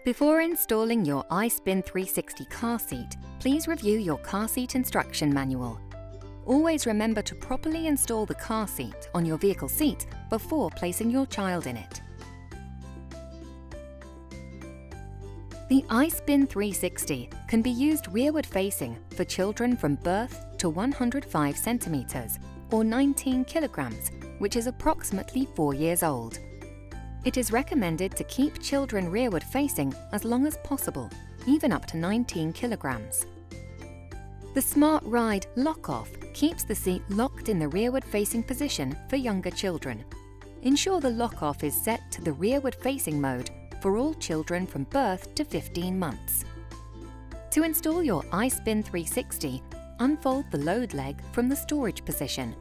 Before installing your iSpin 360 car seat, please review your car seat instruction manual. Always remember to properly install the car seat on your vehicle seat before placing your child in it. The iSpin 360 can be used rearward facing for children from birth to 105 centimeters or 19 kilograms, which is approximately 4 years old. It is recommended to keep children rearward facing as long as possible, even up to 19 kilograms. The Smart Ride Lock-Off keeps the seat locked in the rearward facing position for younger children. Ensure the lock-off is set to the rearward facing mode for all children from birth to 15 months. To install your iSpin 360, unfold the load leg from the storage position.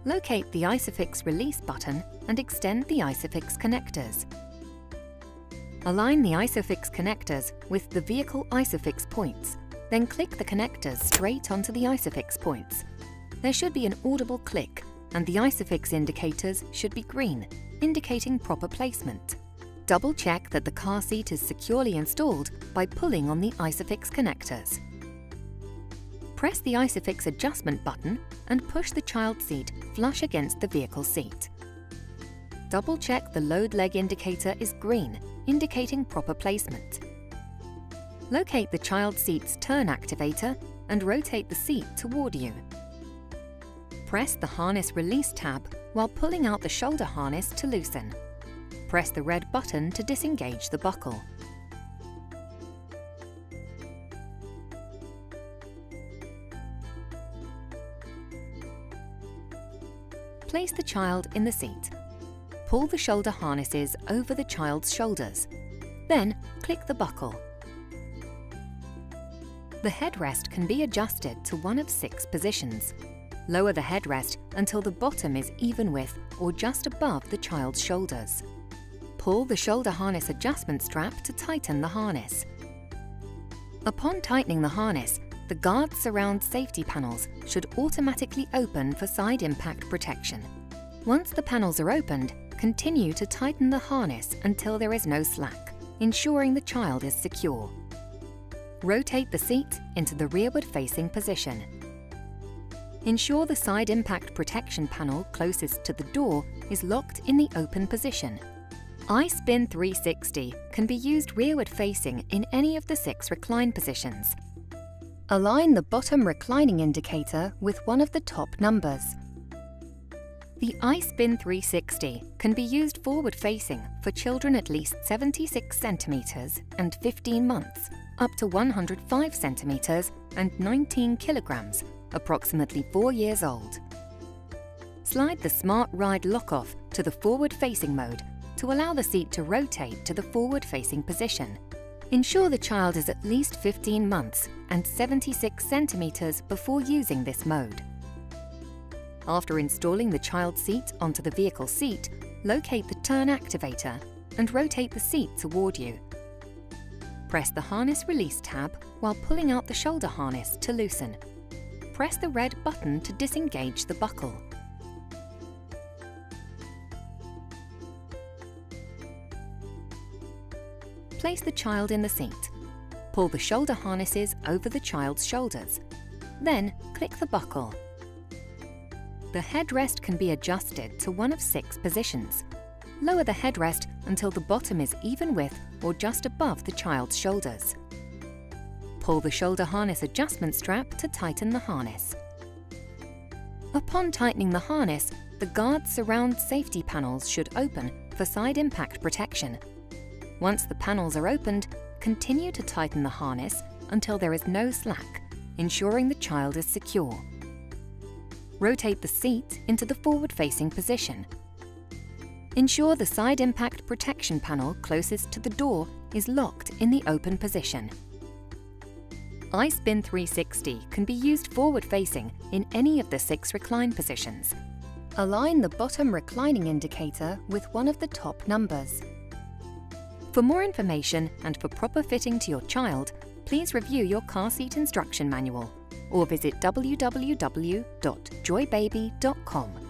Locate the ISOFIX release button and extend the ISOFIX connectors. Align the ISOFIX connectors with the vehicle ISOFIX points, then click the connectors straight onto the ISOFIX points. There should be an audible click, and the ISOFIX indicators should be green, indicating proper placement. Double-check that the car seat is securely installed by pulling on the ISOFIX connectors. Press the ISOFIX adjustment button and push the child seat flush against the vehicle seat. Double-check the load leg indicator is green, indicating proper placement. Locate the child seat's turn activator and rotate the seat toward you. Press the harness release tab while pulling out the shoulder harness to loosen. Press the red button to disengage the buckle. Place the child in the seat. Pull the shoulder harnesses over the child's shoulders. Then click the buckle. The headrest can be adjusted to one of 6 positions. Lower the headrest until the bottom is even with or just above the child's shoulders. Pull the shoulder harness adjustment strap to tighten the harness. Upon tightening the harness, the guard surround safety panels should automatically open for side impact protection. Once the panels are opened, continue to tighten the harness until there is no slack, ensuring the child is secure. Rotate the seat into the rearward facing position. Ensure the side impact protection panel closest to the door is locked in the open position. iSpin 360 can be used rearward facing in any of the 6 recline positions. Align the bottom reclining indicator with one of the top numbers. The iSpin 360 can be used forward-facing for children at least 76 centimeters and 15 months, up to 105 centimeters and 19 kilograms, approximately 4 years old. Slide the Smart Ride Lock-Off to the forward-facing mode to allow the seat to rotate to the forward-facing position. Ensure the child is at least 15 months and 76 centimeters before using this mode. After installing the child seat onto the vehicle seat, locate the turn activator and rotate the seat toward you. Press the harness release tab while pulling out the shoulder harness to loosen. Press the red button to disengage the buckle. Place the child in the seat. Pull the shoulder harnesses over the child's shoulders. Then click the buckle. The headrest can be adjusted to one of 6 positions. Lower the headrest until the bottom is even with or just above the child's shoulders. Pull the shoulder harness adjustment strap to tighten the harness. Upon tightening the harness, the guard surround safety panels should open for side impact protection. Once the panels are opened, continue to tighten the harness until there is no slack, ensuring the child is secure. Rotate the seat into the forward-facing position. Ensure the side impact protection panel closest to the door is locked in the open position. iSpin 360 can be used forward-facing in any of the 6 recline positions. Align the bottom reclining indicator with one of the top numbers. For more information and for proper fitting to your child, please review your car seat instruction manual or visit www.joybaby.com.